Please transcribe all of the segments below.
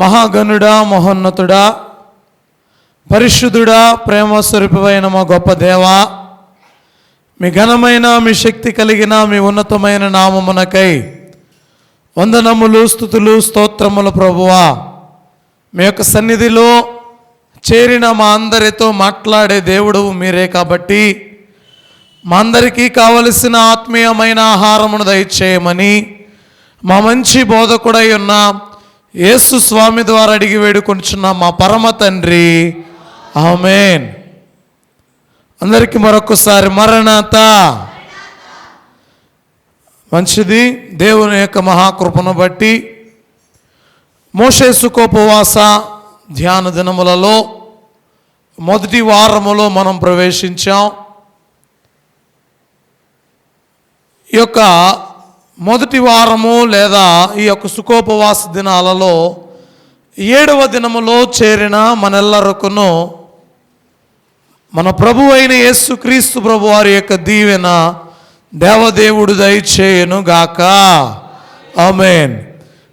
మహాగణుడా, మహోన్నతుడా, పరిశుద్ధుడా, ప్రేమ స్వరూపమైన మా గొప్ప దేవా, మీ ఘనమైన, మీ శక్తి కలిగిన, మీ ఉన్నతమైన నామమునకై వందనములు, స్తుతులు, స్తోత్రములు ప్రభువా. మీ యొక్క సన్నిధిలో చేరిన మా అందరితో మాట్లాడే దేవుడు మీరే కాబట్టి మా అందరికీ కావలసిన ఆత్మీయమైన ఆహారమును దయచేయమని మా మంచి బోధకుడై ఉన్న యేసు స్వామి ద్వారా అడిగి వేడుకొంటున్న మా పరమ తండ్రి, ఆమేన్. అందరికీ మరొకసారి మరణాత. మంచిది. దేవుని యొక్క మహాకృపను బట్టి మోషే సుఖోపవాస ధ్యాన దినములలో మొదటి వారములో మనం ప్రవేశించాం. ఈ యొక్క మొదటి వారము లేదా ఈ యొక్క సుఖోపవాస దినాలలో 7వ దినములో చేరిన మనెల్లరకును మన ప్రభు అయిన యేసుక్రీస్తు ప్రభు వారి యొక్క దీవెన దేవదేవుడు దయచేయును గాక. ఆమేన్.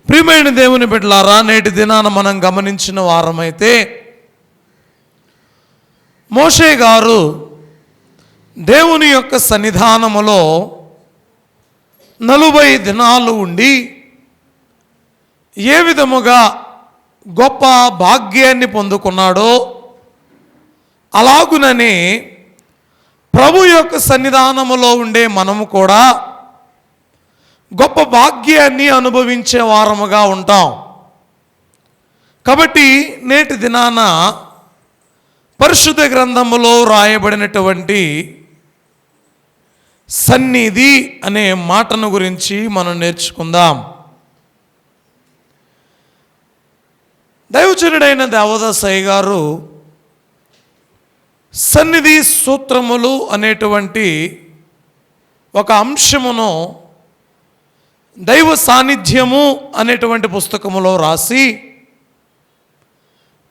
ప్రియమైన దేవుని బిడ్డలారా, నేటి దినాన మనం గమనించిన వారమైతే మోషే గారు దేవుని యొక్క సన్నిధానములో 40 దినాలు ఉండి ఏ విధముగా గొప్ప భాగ్యాన్ని పొందుకున్నాడో, అలాగునని ప్రభు యొక్క సన్నిధానములో ఉండే మనము కూడా గొప్ప భాగ్యాన్ని అనుభవించే వారముగా ఉంటాం. కాబట్టి నేటి దినాన పరిశుద్ధ గ్రంథములో రాయబడినటువంటి సన్నిధి అనే మాటను గురించి మనం నేర్చుకుందాం. దైవజనుడైన దేవదాసయ్య గారు సన్నిధి సూత్రములు అనేటువంటి ఒక అంశమును దైవ సాన్నిధ్యము అనేటువంటి పుస్తకములో రాసి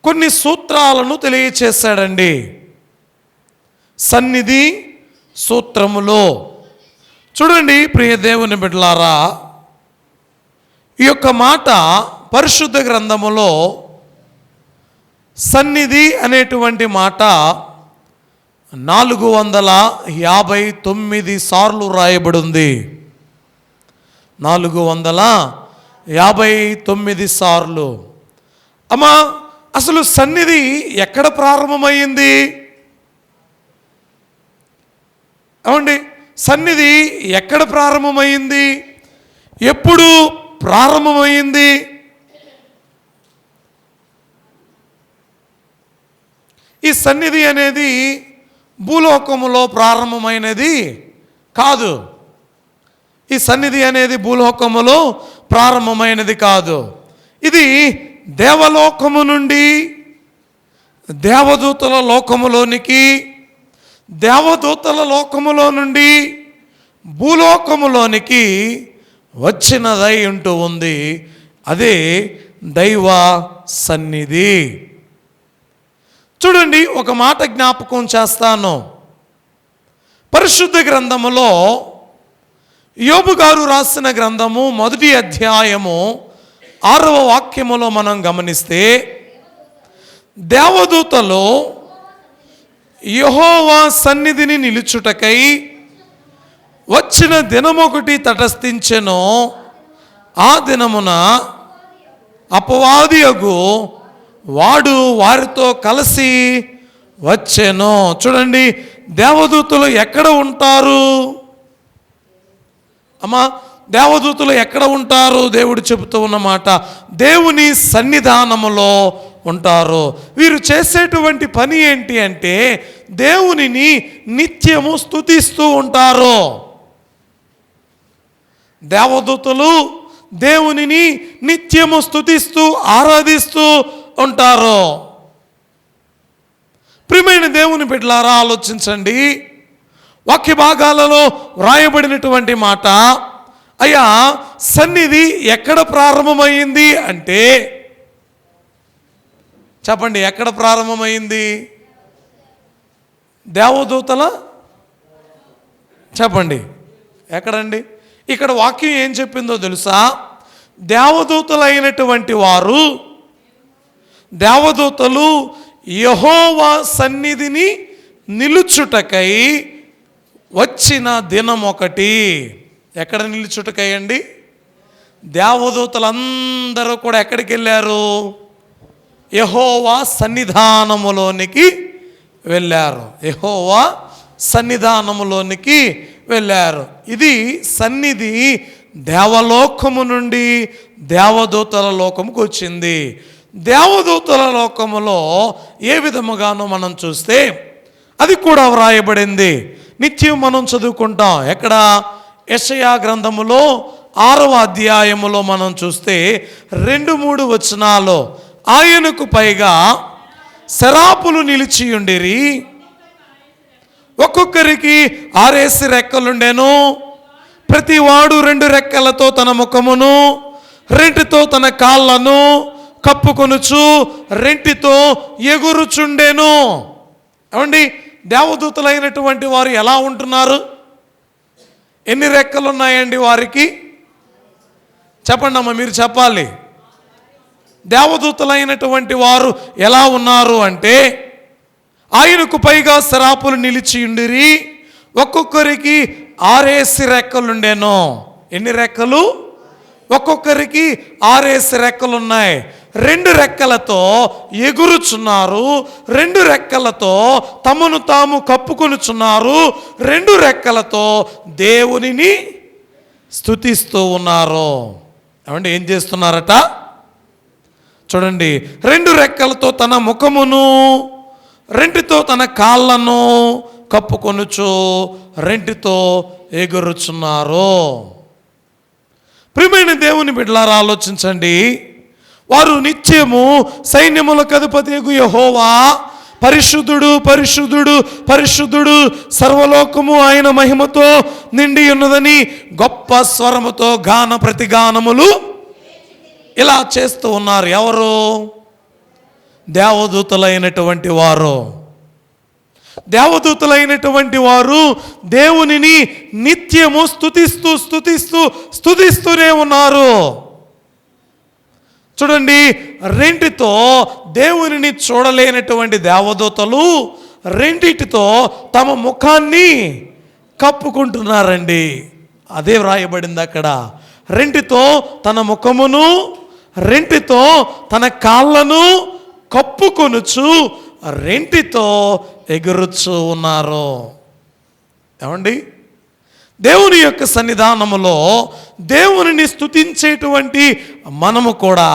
కొన్ని సూత్రాలను తెలియచేశాడండి. సన్నిధి సూత్రములో చూడండి ప్రియ దేవుని బిడ్డలారా, ఈ యొక్క మాట పరిశుద్ధ గ్రంథములో సన్నిధి అనేటువంటి మాట 459 సార్లు రాయబడి ఉంది. 459 సార్లు. అమ్మా, అసలు సన్నిధి ఎక్కడ ప్రారంభమైంది? ఏమండి, సన్నిధి ఎక్కడ ప్రారంభమైంది? ఎప్పుడు ప్రారంభమైంది? ఈ సన్నిధి అనేది భూలోకములో ప్రారంభమైనది కాదు. ఈ సన్నిధి అనేది భూలోకములో ప్రారంభమైనది కాదు. ఇది దేవలోకము నుండి దేవదూతల లోకములోనికి, దేవదూతల లోకములో నుండి భూలోకములోనికి వచ్చినదై ఉంటూ ఉంది. అదే దైవ సన్నిధి. చూడండి, ఒక మాట జ్ఞాపకం చేస్తాను. పరిశుద్ధ గ్రంథములో యోబు గారు రాసిన గ్రంథము 1వ అధ్యాయము 6వ వాక్యములో మనం గమనిస్తే, దేవదూతలు యెహోవా సన్నిధిని నిలుచుటకై వచ్చిన దినమొకటి తటస్థించెను. ఆ దినమున అపవాదియగు వాడు వారితో కలిసి వచ్చెను. చూడండి, దేవదూతలు ఎక్కడ ఉంటారు? అమ్మా, దేవదూతలు ఎక్కడ ఉంటారు? దేవుడు చెబుతూ ఉన్నమాట, దేవుని సన్నిధానములో ఉంటారు. వీరు చేసేటువంటి పని ఏంటి అంటే దేవునిని నిత్యము స్తుతిస్తూ ఉంటారు. దేవదూతలు దేవునిని నిత్యము స్తుతిస్తూ ఆరాధిస్తూ ఉంటారు. ప్రియమైన దేవుని బిడ్డలారా, ఆలోచించండి. వాక్య భాగాలలో వ్రాయబడినటువంటి మాట, అయ్యా సన్నిధి ఎక్కడ ప్రారంభమైంది అంటే, చెప్పండి, ఎక్కడ ప్రారంభమైంది? దేవదూతల, చెప్పండి ఎక్కడండి? ఇక్కడ వాక్యం ఏం చెప్పిందో తెలుసా? దేవదూతలైనటువంటి వారు దేవదూతలు యెహోవా సన్నిధిని నిలుచుటకై వచ్చిన దినం ఒకటి. ఎక్కడ నిలుచుటకై అండి? దేవదూతలందరూ కూడా ఎక్కడికి వెళ్ళారు? యెహోవా సన్నిధానములోనికి వెళ్ళారు. యెహోవా సన్నిధానములోనికి వెళ్ళారు. ఇది సన్నిధి దేవలోకము నుండి దేవదూతల లోకముకు వచ్చింది. దేవదూతల లోకములో ఏ విధముగానో మనం చూస్తే అది కూడా వ్రాయబడింది. నిత్యం మనం చదువుకుంటాం. ఎక్కడ? యెషయా గ్రంథములో 6వ అధ్యాయములో మనం చూస్తే 2-3 వచనాలు, ఆయనకు పైగా శరాపులు నిలిచియుండిరి, ఒక్కొక్కరికి 6 రెక్కలుండెను, ప్రతివాడు 2 రెక్కలతో తన ముఖమును 2తో తన కాళ్ళను కప్పుకొనుచు 2తో ఎగురుచుండెను. ఏమండి, దేవదూతలైనటువంటి వారు ఎలా ఉంటున్నారు? ఎన్ని రెక్కలు ఉన్నాయండి వారికి? చెప్పండి అమ్మ, మీరు చెప్పాలి. దేవదూతలైనటువంటి వారు ఎలా ఉన్నారు అంటే, ఆయనకు పైగా శరాపులు నిలిచియుండిరి, ఒక్కొక్కరికి 6 రెక్కలుండెను. ఎన్ని రెక్కలు? ఒక్కొక్కరికి 6 రెక్కలు ఉన్నాయి. 2 రెక్కలతో ఎగురుచున్నారు, 2 రెక్కలతో తమను తాము కప్పుకొనుచున్నారు, 2 రెక్కలతో దేవునిని స్తుతిస్తూ ఉన్నారు. ఏమంటే ఏం చేస్తున్నారట? చూడండి, 2 రెక్కలతో తన ముఖమును 2తో తన కాళ్ళను కప్పుకొనుచు 2తో ఎగురుచున్నారు. ప్రియమైన దేవుని బిడ్డలారా, ఆలోచించండి. వారు నిత్యము సైన్యములకు అధిపతియగు యెహోవా పరిశుద్ధుడు పరిశుద్ధుడు పరిశుద్ధుడు, సర్వలోకము ఆయన మహిమతో నిండి ఉన్నదని గొప్ప స్వరముతో గాన ప్రతిగానములు ఇలా చేస్తూ ఉన్నారు. ఎవరు? దేవదూతలైనటువంటి వారు. దేవదూతలైనటువంటి వారు దేవునిని నిత్యము స్తుతిస్తూనే ఉన్నారు. చూడండి, 2తో దేవునిని చూడలేనటువంటి దేవదూతలు 2తో తమ ముఖాన్ని కప్పుకుంటున్నారండి. అదే వ్రాయబడింది అక్కడ. 2తో తన ముఖమును 2తో తన కాళ్ళను కప్పుకొనుచు 2తో ఎగురుచు ఉన్నారు. ఏమండి, దేవుని యొక్క సన్నిధానములో దేవునిని స్తుతించేటువంటి మనము కూడా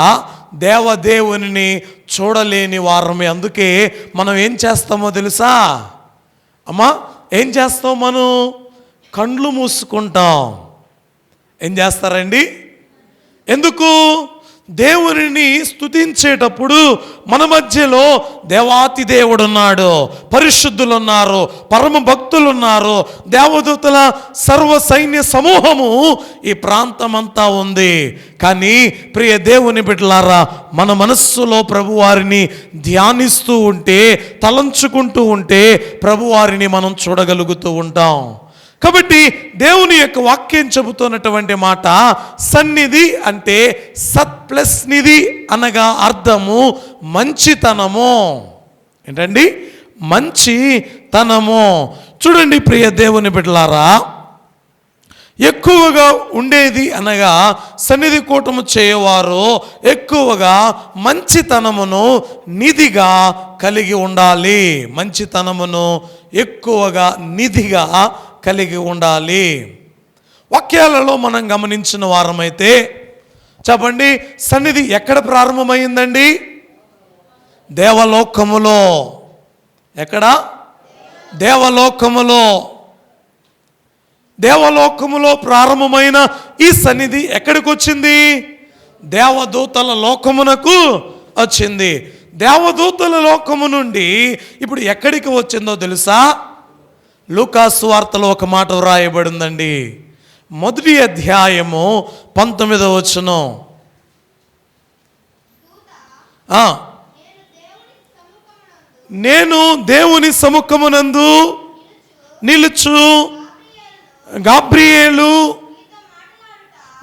దేవదేవుని చూడలేని వారమే. అందుకే మనం ఏం చేస్తామో తెలుసా అమ్మా? ఏం చేస్తాం? మనం కండ్లు మూసుకుంటాం. ఏం చేస్తారండి? ఎందుకు? దేవునిని స్తుతించేటప్పుడు మన మధ్యలో దేవాతి దేవుడు ఉన్నాడు, పరిశుద్ధులు ఉన్నారు, పరమ భక్తులు ఉన్నారు, దేవదూతల సర్వ సైన్య సమూహము ఈ ప్రాంతమంతా ఉంది. కానీ ప్రియ దేవుని బిడ్డలారా, మన మనస్సులో ప్రభువారిని ధ్యానిస్తూ ఉంటే, తలంచుకుంటూ ఉంటే ప్రభువారిని మనం చూడగలుగుతూ ఉంటాం. కాబట్టి దేవుని యొక్క వాక్యం చెబుతున్నటువంటి మాట, సన్నిధి అంటే సత్ ప్లస్ నిధి అనగా అర్థము మంచితనము. ఏంటండి? మంచితనము. చూడండి ప్రియ దేవుని బిడ్డలారా, ఎక్కువగా ఉండేది అనగా సన్నిధి కూటము చేయవారు ఎక్కువగా మంచితనమును నిధిగా కలిగి ఉండాలి. మంచితనమును ఎక్కువగా నిధిగా కలిగి ఉండాలి. వాక్యాలలో మనం గమనించిన వారమైతే చెప్పండి, సన్నిధి ఎక్కడ ప్రారంభమైందండి? దేవలోకములో. ఎక్కడ? దేవలోకములో. దేవలోకములో ప్రారంభమైన ఈ సన్నిధి ఎక్కడికి వచ్చింది? దేవదూతల లోకమునకు వచ్చింది. దేవదూతల లోకము నుండి ఇప్పుడు ఎక్కడికి వచ్చిందో తెలుసా? లూకాసు వార్తలో ఒక మాట వ్రాయబడిందండి. 1వ అధ్యాయము 19వ వచనం. నేను దేవుని సముఖమునందు నిలుచు గాబ్రియేలు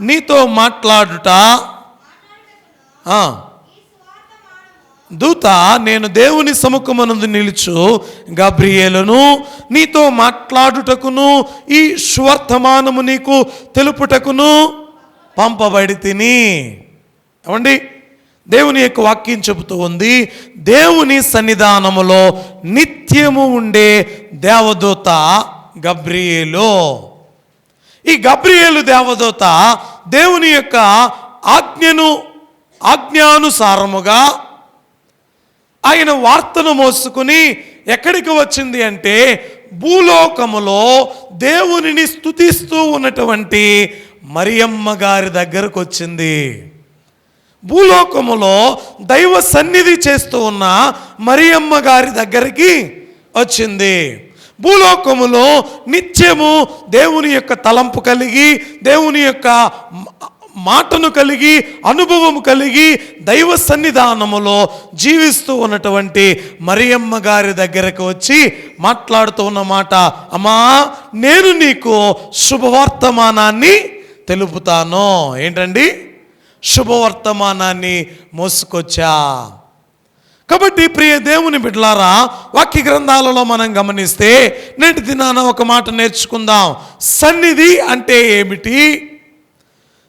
నీతో మాట్లాడుట దూత, నేను దేవుని సముఖమునందు నిలుచు గబ్రియేలును నీతో మాట్లాడుటకును ఈ సువర్తమానము నీకు తెలుపుటకును పంపబడి తిని. ఏమండి, దేవుని యొక్క వాక్యం చెబుతూ ఉంది, దేవుని సన్నిధానములో నిత్యము ఉండే దేవదూత గబ్రియేలు. ఈ గబ్రియేలు దేవదూత దేవుని యొక్క ఆజ్ఞానుసారముగా ఆయన వార్తను మోసుకుని ఎక్కడికి వచ్చింది అంటే భూలోకములో దేవునిని స్తుతిస్తూ ఉన్నటువంటి మరియమ్మ గారి దగ్గరకు వచ్చింది. భూలోకములో దైవ సన్నిధి చేస్తూ ఉన్న మరియమ్మ గారి దగ్గరికి వచ్చింది. భూలోకములో నిత్యము దేవుని యొక్క తలంపు కలిగి, దేవుని యొక్క మాటను కలిగి, అనుభవం కలిగి, దైవ సన్నిధానములో జీవిస్తూ ఉన్నటువంటి మరియమ్మ గారి దగ్గరకు వచ్చి మాట్లాడుతూ ఉన్న మాట, అమ్మా నేను నీకు శుభవర్తమానాన్ని తెలుపుతాను. ఏంటండి? శుభవర్తమానాన్ని మోసుకొచ్చా. కాబట్టి ప్రియ దేవుని బిడ్డలారా, వాక్య గ్రంథాలలో మనం గమనిస్తే నేటి దినాన ఒక మాట నేర్చుకుందాం. సన్నిధి అంటే ఏమిటి?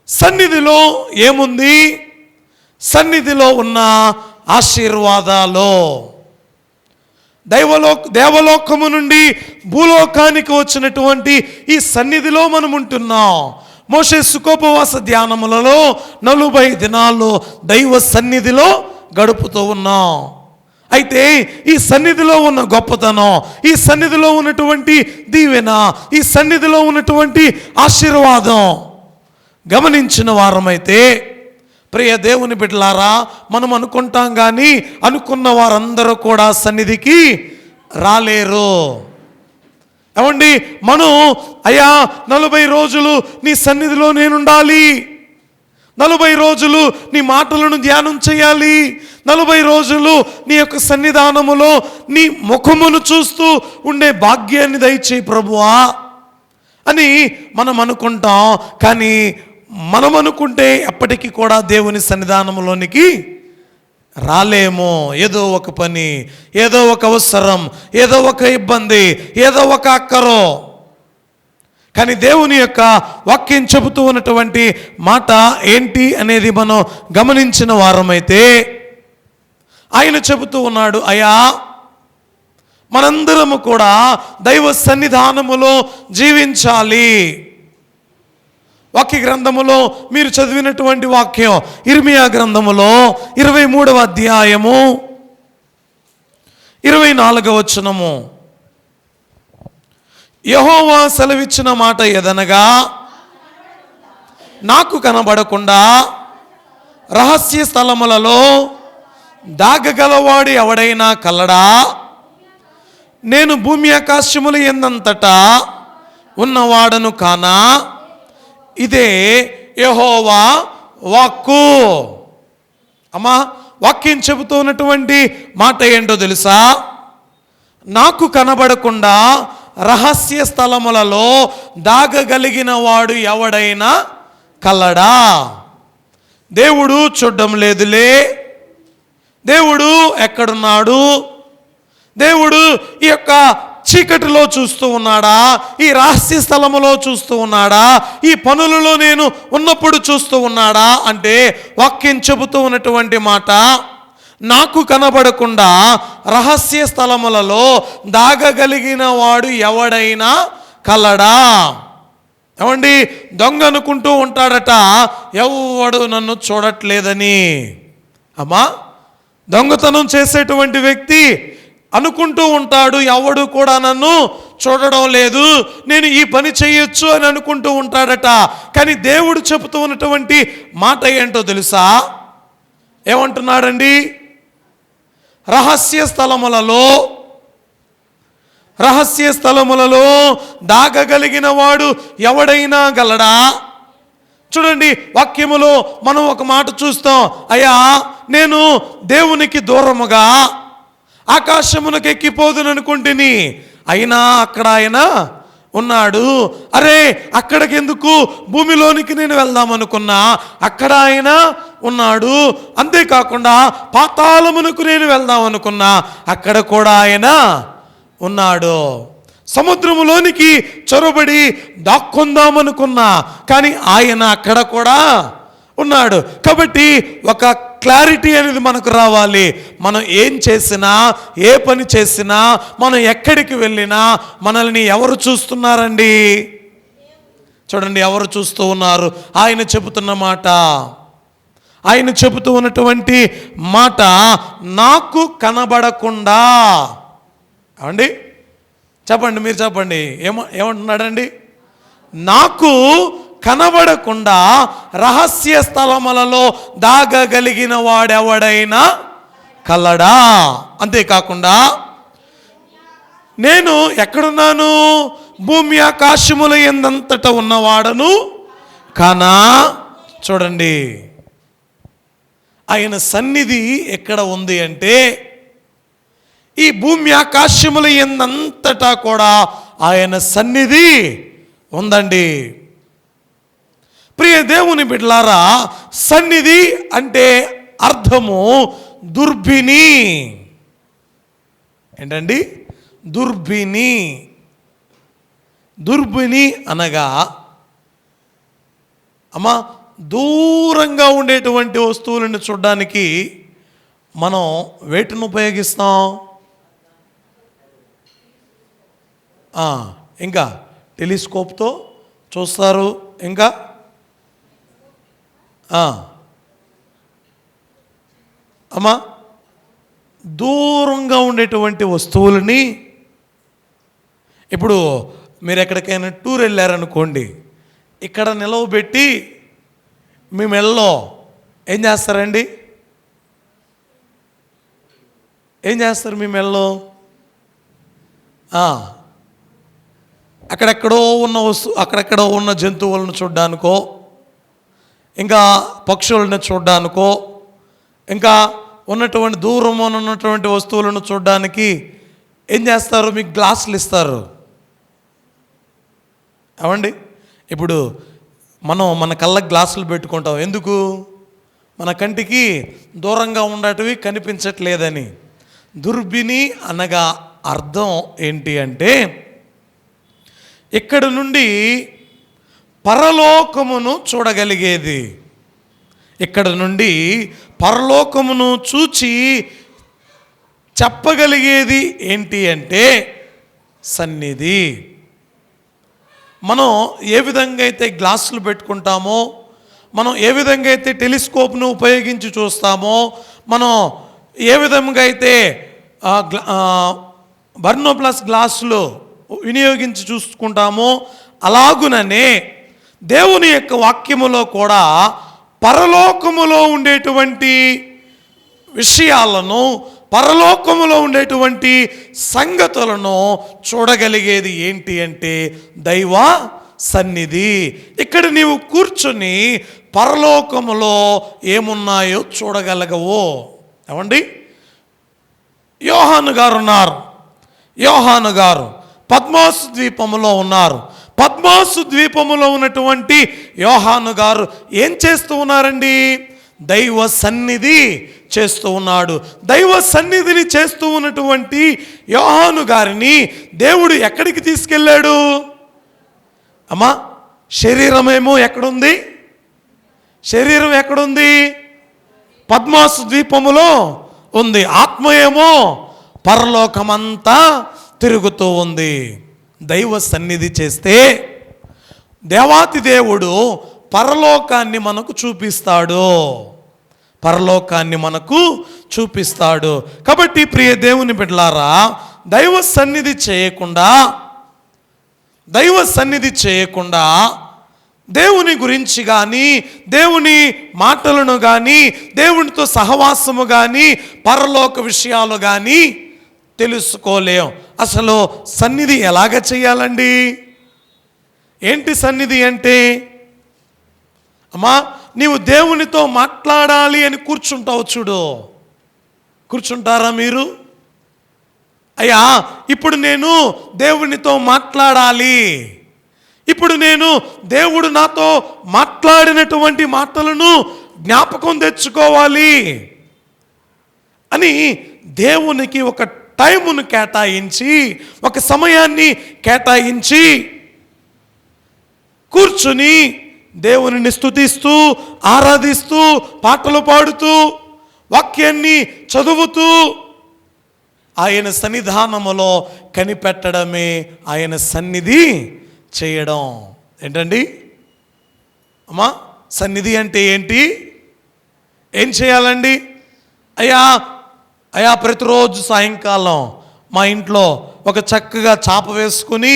సన్నిధిలో ఏముంది? సన్నిధిలో ఉన్న ఆశీర్వాదాలు. దేవలోకము నుండి భూలోకానికి వచ్చినటువంటి ఈ సన్నిధిలో మనం ఉంటున్నాం. మోషే సుకోపవాస ధ్యానములలో 40 దినాలు దైవ సన్నిధిలో గడుపుతూ ఉన్నాం. అయితే ఈ సన్నిధిలో ఉన్న గొప్పతనం, ఈ సన్నిధిలో ఉన్నటువంటి దీవెన, ఈ సన్నిధిలో ఉన్నటువంటి ఆశీర్వాదం గమనించిన వారమైతే ప్రియ దేవుని బిడ్డలారా, మనం అనుకుంటాం కానీ అనుకున్న వారందరూ కూడా సన్నిధికి రాలేరు. ఏమండి, మనం అయ్యా 40 రోజులు నీ సన్నిధిలో నేనుండాలి, 40 రోజులు నీ మాటలను ధ్యానం చేయాలి, 40 రోజులు నీ యొక్క సన్నిధానములో నీ ముఖమును చూస్తూ ఉండే భాగ్యాన్ని దయచేయి ప్రభువా అని మనం అనుకుంటాం. కానీ మనం అనుకుంటే ఎప్పటికీ కూడా దేవుని సన్నిధానంలోనికి రాలేము. ఏదో ఒక పని, ఏదో ఒక అవసరం, ఏదో ఒక ఇబ్బంది, ఏదో ఒక అక్కరో. కానీ దేవుని యొక్క వాక్యం చెబుతూ ఉన్నటువంటి మాట ఏంటి అనేది మనం గమనించిన వారమైతే ఆయన చెబుతూ ఉన్నాడు, అయ్యా మనందరము కూడా దైవ సన్నిధానములో జీవించాలి. వాక్య గ్రంథములో మీరు చదివినటువంటి వాక్యం ఇర్మియా గ్రంథములో 23వ అధ్యాయము 24వ వచనము, యెహోవా సెలవిచ్చిన మాట ఏదనగా, నాకు కనబడకుండా రహస్య స్థలములలో దాగగలవాడు ఎవడైనా కలడా? నేను భూమి ఆకాశముల యందంతటా ఉన్నవాడను కానా? ఇదే యెహోవా వాక్కు. అమ్మా, వాక్యం చెబుతూ ఉన్నటువంటి మాట ఏంటో తెలుసా? నాకు కనబడకుండా రహస్య స్థలములలో దాగగలిగిన వాడు ఎవడైనా కలడా? దేవుడు చూడడం లేదులే, దేవుడు ఎక్కడున్నాడు, దేవుడు ఈ యొక్క చీకటిలో చూస్తూ ఉన్నాడా, ఈ రహస్య స్థలములో చూస్తూ ఉన్నాడా, ఈ పనులలో నేను ఉన్నప్పుడు చూస్తూ ఉన్నాడా అంటే వాక్యం చెబుతూ ఉన్నటువంటి మాట, నాకు కనబడకుండా రహస్య స్థలములలో దాగగలిగిన వాడు ఎవడైనా కలడా? ఏమండి, దొంగ అనుకుంటూ ఉంటాడట ఎవడు నన్ను చూడట్లేదని. అమ్మా, దొంగతనం చేసేటువంటి వ్యక్తి అనుకుంటూ ఉంటాడు, ఎవడు కూడా నన్ను చూడడం లేదు, నేను ఈ పని చేయొచ్చు అని అనుకుంటూ ఉంటాడట. కానీ దేవుడు చెబుతూ ఉన్నటువంటి మాట ఏంటో తెలుసా? ఏమంటున్నాడండి? రహస్య స్థలములలో దాగగలిగిన వాడు ఎవడైనా గలడా? చూడండి, వాక్యములో మనం ఒక మాట చూస్తాం, అయ్యా నేను దేవునికి దూరముగా ఆకాశమునకు ఎక్కిపోదును అనుకుంటుని, అయినా అక్కడ ఆయన ఉన్నాడు. అరే అక్కడికి ఎందుకు, భూమిలోనికి నేను వెళ్దామనుకున్నా, అక్కడ ఆయన ఉన్నాడు. అంతేకాకుండా పాతాళమునకు నేను వెళ్దామనుకున్నా, అక్కడ కూడా ఆయన ఉన్నాడు. సముద్రములోనికి చొరబడి దాక్కుందామనుకున్నా, కానీ ఆయన అక్కడ కూడా ఉన్నాడు. కాబట్టి ఒక క్లారిటీ అనేది మనకు రావాలి. మనం ఏం చేసినా, ఏ పని చేసినా, మనం ఎక్కడికి వెళ్ళినా మనల్ని ఎవరు చూస్తున్నారండి? చూడండి, ఎవరు చూస్తూ ఉన్నారు? ఆయన చెబుతున్న మాట, ఆయన చెబుతూ ఉన్నటువంటి మాట, నాకు కనబడకుండా. ఏమండి చెప్పండి, మీరు చెప్పండి, ఏమంటున్నాడండి? నాకు కనబడకుండా రహస్య స్థలములలో దాగగలిగిన వాడెవడైనా కలడా? అంతేకాకుండా నేను ఎక్కడున్నాను? భూమి ఆకాశముల యందంతట ఉన్నవాడను కానా. చూడండి, ఆయన సన్నిధి ఎక్కడ ఉంది అంటే, ఈ భూమి ఆకాశముల యందంతటా కూడా ఆయన సన్నిధి ఉందండి. ప్రియ దేవుని బిడ్డలారా, సన్నిధి అంటే అర్థము దుర్బిని. ఏంటండి? దుర్బిని. దుర్బిని అనగా అమ్మా, దూరంగా ఉండేటువంటి వస్తువులను చూడడానికి మనం వేటిని ఉపయోగిస్తాం? ఇంకా టెలిస్కోప్తో చూస్తారు. ఇంకా అమ్మా, దూరంగా ఉండేటువంటి వస్తువులని, ఇప్పుడు మీరు ఎక్కడికైనా టూర్ వెళ్ళారనుకోండి, ఇక్కడ నిలవబెట్టి మీ మెడలో ఏం చేస్తారండి? ఏం చేస్తారు మీ మెడలో? అక్కడెక్కడో ఉన్న అక్కడెక్కడో ఉన్న జంతువులను చూడ్డానికో, ఇంకా పక్షులను చూడ్డానికో, ఇంకా ఉన్నటువంటి దూరంలో ఉన్నటువంటి వస్తువులను చూడడానికి ఏం చేస్తారు? మీకు గ్లాసులు ఇస్తారు. అవండి, ఇప్పుడు మనం మన కళ్ళకి గ్లాసులు పెట్టుకుంటాం. ఎందుకు? మన కంటికి దూరంగా ఉండేటివి కనిపించట్లేదని. దుర్బిని అనగా అర్థం ఏంటి అంటే, ఇక్కడ నుండి పరలోకమును చూడగలిగేది. ఇక్కడ నుండి పరలోకమును చూచి చెప్పగలిగేది ఏంటి అంటే సన్నిధి. మనం ఏ విధంగా అయితే గ్లాసులు పెట్టుకుంటామో, మనం ఏ విధంగా అయితే టెలిస్కోప్ను ఉపయోగించి చూస్తామో, మనం ఏ విధంగా అయితే బర్నోప్లస్ గ్లాసులు వినియోగించి చూసుకుంటామో, అలాగుననే దేవుని యొక్క వాక్యములో కూడా పరలోకములో ఉండేటువంటి విషయాలను, పరలోకములో ఉండేటువంటి సంగతులను చూడగలిగేది ఏంటి అంటే దైవ సన్నిధి. ఇక్కడ నీవు కూర్చొని పరలోకములో ఏమున్నాయో చూడగలగవు. ఏమండి? యోహాను గారు ఉన్నారు. యోహాను గారు పద్మాసు ద్వీపములో ఉన్నారు. పద్మాసు ద్వీపములో ఉన్నటువంటి యోహాను గారు ఏం చేస్తూ ఉన్నారండి? దైవ సన్నిధి చేస్తూ ఉన్నాడు. దైవ సన్నిధిని చేస్తూ ఉన్నటువంటి యోహాను గారిని దేవుడు ఎక్కడికి తీసుకెళ్ళాడు? అమ్మా, శరీరమేమో ఎక్కడుంది? శరీరం ఎక్కడుంది? పద్మాసు ద్వీపములో ఉంది. ఆత్మ ఏమో పరలోకమంతా తిరుగుతూ ఉంది. దైవ సన్నిధి చేస్తే దేవాతి దేవుడు పరలోకాన్ని మనకు చూపిస్తాడు. పరలోకాన్ని మనకు చూపిస్తాడు. కాబట్టి ప్రియ దేవుని బిడ్డలారా, దైవ సన్నిధి చేయకుండా దేవుని గురించి కానీ, దేవుని మాటలను కానీ, దేవునితో సహవాసము కానీ, పరలోక విషయాలు కానీ తెలుసుకోలేం. అసలు సన్నిధి ఎలాగ చేయాలండి? ఏంటి సన్నిధి అంటే? అమ్మా, నీవు దేవునితో మాట్లాడాలి అని కూర్చుంటావు చూడు. కూర్చుంటారా మీరు? అయ్యా ఇప్పుడు నేను దేవునితో మాట్లాడాలి, ఇప్పుడు నేను దేవుడు నాతో మాట్లాడినటువంటి మాటలను జ్ఞాపకం తెచ్చుకోవాలి అని దేవునికి ఒక టైమును కేటాయించి, ఒక సమయాన్ని కేటాయించి కూర్చుని దేవునిని స్తుతిస్తూ, ఆరాధిస్తూ, పాటలు పాడుతూ, వాక్యాన్ని చదువుతూ ఆయన సన్నిధానములో కనిపెట్టడమే ఆయన సన్నిధి చేయడం. ఏంటండి అమ్మా, సన్నిధి అంటే ఏంటి? ఏం చేయాలండి? అయ్యా ప్రతిరోజు సాయంకాలం మా ఇంట్లో ఒక చక్కగా చాప వేసుకుని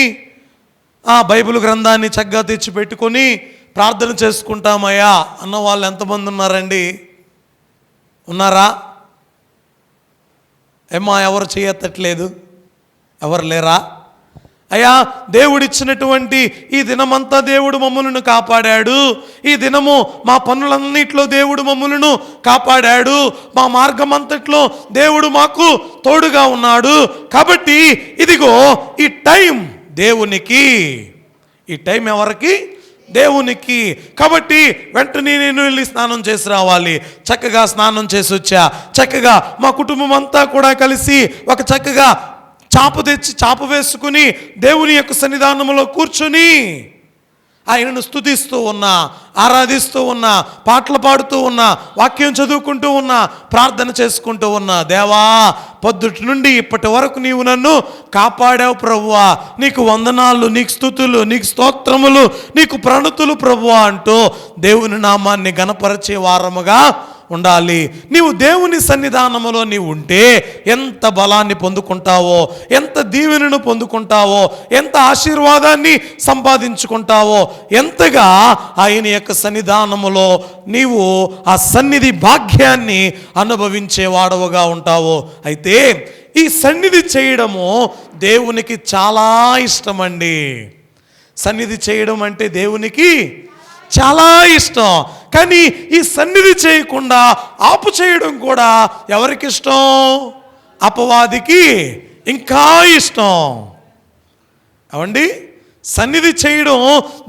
ఆ బైబిల్ గ్రంథాన్ని చక్కగా తెచ్చి పెట్టుకొని ప్రార్థన చేసుకుంటామయ్యా అన్న వాళ్ళు ఎంతమంది ఉన్నారండి? ఉన్నారా? ఏమా ఎవరు చేయట్లేదు? ఎవరు లేరా? అయ్యా దేవుడిచ్చినటువంటి ఈ దినమంతా దేవుడు మమ్మలను కాపాడాడు, ఈ దినము మా పనులన్నిట్లో దేవుడు మమ్మలను కాపాడాడు, మా మార్గమంతట్లో దేవుడు మాకు తోడుగా ఉన్నాడు, కాబట్టి ఇదిగో ఈ టైం దేవునికి. ఈ టైం ఎవరికి? దేవునికి. కాబట్టి వెంటనే నేను వెళ్ళి స్నానం చేసి రావాలి. చక్కగా స్నానం చేసి వచ్చా, చక్కగా మా కుటుంబం అంతా కూడా కలిసి ఒక చక్కగా చాప తెచ్చి చాప వేసుకుని దేవుని యొక్క సన్నిధానంలో కూర్చుని ఆయనను స్తుతిస్తూ ఉన్నా, ఆరాధిస్తూ ఉన్నా, పాటలు పాడుతూ ఉన్నా, వాక్యం చదువుకుంటూ ఉన్నా, ప్రార్థన చేసుకుంటూ ఉన్నా. దేవా, పొద్దుటి నుండి ఇప్పటి వరకు నీవు నన్ను కాపాడావు ప్రభువా, నీకు వందనాలు, నీకు స్తుతులు, నీకు స్తోత్రములు, నీకు ప్రణతులు ప్రభువా అంటూ దేవుని నామాన్ని గణపరిచే వారముగా ఉండాలి. నీవు దేవుని సన్నిధానములో నీవు ఉంటే ఎంత బలాన్ని పొందుకుంటావో, ఎంత దీవెనను పొందుకుంటావో, ఎంత ఆశీర్వాదాన్ని సంపాదించుకుంటావో, ఎంతగా ఆయన యొక్క సన్నిధానములో నీవు ఆ సన్నిధి భాగ్యాన్ని అనుభవించేవాడవుగా ఉంటావో. అయితే ఈ సన్నిధి చేయడము దేవునికి చాలా ఇష్టమండి. సన్నిధి చేయడం అంటే దేవునికి చాలా ఇష్టం. కానీ ఈ సన్నిధి చేయకుండా ఆపు చేయడం కూడా ఎవరికి ఇష్టం? అపవాదికి ఇంకా ఇష్టం. అవండి, సన్నిధి చేయడం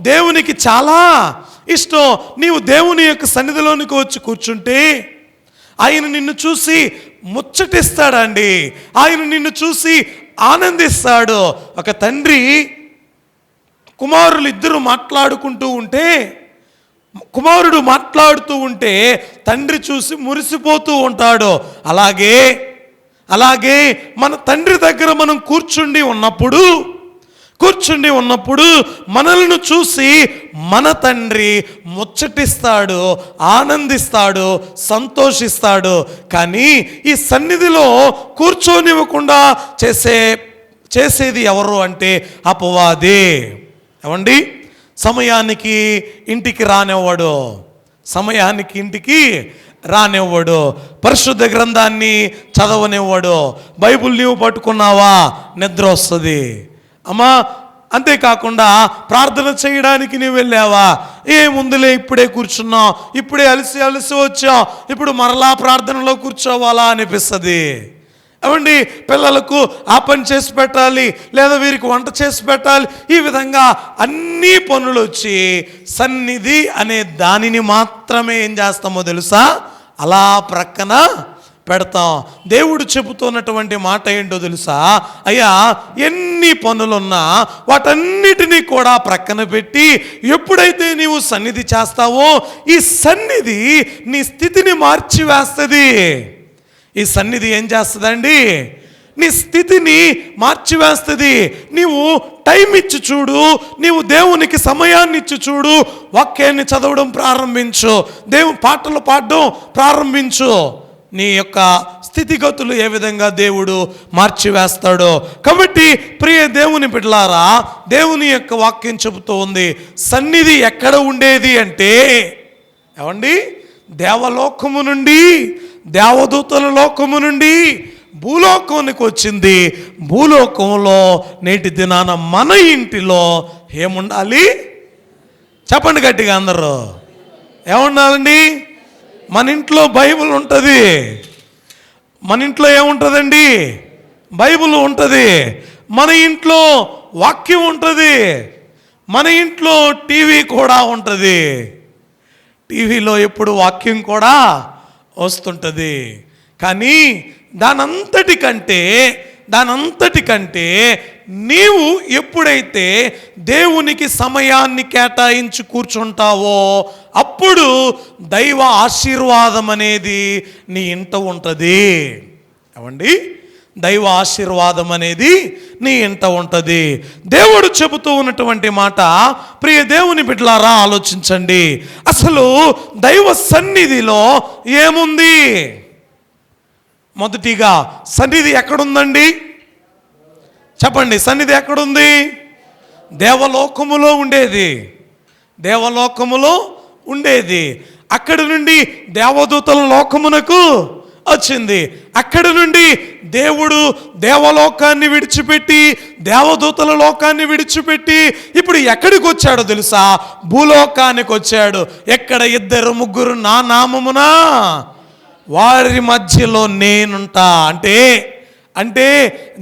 దేవునికి చాలా ఇష్టం. నీవు దేవుని యొక్క సన్నిధిలోనికి వచ్చి కూర్చుంటే ఆయన నిన్ను చూసి ముచ్చటిస్తాడండి, ఆయన నిన్ను చూసి ఆనందిస్తాడు. ఒక తండ్రి కుమారులు ఇద్దరు మాట్లాడుకుంటూ ఉంటే, కుమారుడు మాట్లాడుతూ ఉంటే తండ్రి చూసి మురిసిపోతూ ఉంటాడు. అలాగే మన తండ్రి దగ్గర మనం కూర్చుండి ఉన్నప్పుడు మనల్ని చూసి మన తండ్రి ముచ్చటిస్తాడు, ఆనందిస్తాడు, సంతోషిస్తాడు. కానీ ఈ సన్నిధిలో కూర్చోనివ్వకుండా చేసేది ఎవరు అంటే అపవాది. ఏమండి, సమయానికి ఇంటికి రానివ్వడు, పరిశుద్ధ గ్రంథాన్ని చదవనివ్వడు. బైబిల్ నీవు పట్టుకున్నావా నిద్ర వస్తుంది అమ్మా. అంతేకాకుండా ప్రార్థన చేయడానికి నీవు వెళ్ళావా, ఏముందులే ఇప్పుడే కూర్చున్నాం, ఇప్పుడే అలసి వచ్చాం, ఇప్పుడు మరలా ప్రార్థనలో కూర్చోవాలా అనిపిస్తుంది. ఏమండి, పిల్లలకు ఆ పని చేసి పెట్టాలి, లేదా వీరికి వంట చేసి పెట్టాలి, ఈ విధంగా అన్ని పనులు వచ్చి సన్నిధి అనే దానిని మాత్రమే ఏం చేస్తామో తెలుసా, అలా ప్రక్కన పెడతాం. దేవుడు చెబుతున్నటువంటి మాట ఏంటో తెలుసా? అయ్యా, ఎన్ని పనులున్నా వాటన్నిటినీ కూడా ప్రక్కన పెట్టి ఎప్పుడైతే నీవు సన్నిధి చేస్తావో ఈ సన్నిధి నీ స్థితిని మార్చివేస్తుంది. ఈ సన్నిధి ఏం చేస్తుందండి? నీ స్థితిని మార్చివేస్తుంది. నీవు టైం ఇచ్చి చూడు, నీవు దేవునికి సమయాన్ని ఇచ్చి చూడు, వాక్యాన్ని చదవడం ప్రారంభించు, దేవుని పాటలు పాడడం ప్రారంభించు, నీ యొక్క స్థితిగతులు ఏ విధంగా దేవుడు మార్చివేస్తాడో. కాబట్టి ప్రియ దేవుని బిడ్డలారా, దేవుని యొక్క వాక్యం చెబుతూ ఉంది, సన్నిధి ఎక్కడ ఉండేది అంటే ఏమండి, దేవలోకము నుండి, దేవదూతల లోకము నుండి భూలోకానికి వచ్చింది. భూలోకంలో నేటి దినాన మన ఇంటిలో ఏముండాలి? చెప్పండి గట్టిగా అందరూ, ఏముండాలండి? మన ఇంట్లో బైబిల్ ఉంటుంది. మన ఇంట్లో ఏముంటుందండి? బైబిల్ ఉంటుంది, మన ఇంట్లో వాక్యం ఉంటుంది, మన ఇంట్లో టీవీ కూడా ఉంటుంది. టీవీలో ఎప్పుడు వాక్యం కూడా వస్తుంటుంది. కానీ దానంతటికంటే నీవు ఎప్పుడైతే దేవునికి సమయాన్ని కేటాయించి కూర్చుంటావో అప్పుడు దైవ ఆశీర్వాదం అనేది నీ ఇంట ఉంటుంది. ఏమండి, దైవ ఆశీర్వాదం అనేది నీ ఇంట ఉంటుంది. దేవుడు చెబుతూ ఉన్నటువంటి మాట, ప్రియ దేవుని బిడ్డలారా ఆలోచించండి. అసలు దైవ సన్నిధిలో ఏముంది? మొదటిగా సన్నిధి ఎక్కడుందండి? చెప్పండి, సన్నిధి ఎక్కడుంది? దేవలోకములో ఉండేది. అక్కడి నుండి దేవదూతల లోకమునకు వచ్చింది. అక్కడి నుండి దేవుడు దేవలోకాన్ని విడిచిపెట్టి, దేవదూతల లోకాన్ని విడిచిపెట్టి ఇప్పుడు ఎక్కడికి వచ్చాడో తెలుసా? భూలోకానికి వచ్చాడు. ఎక్కడ 2-3 నా నామమున వారి మధ్యలో నేనుంటా అంటే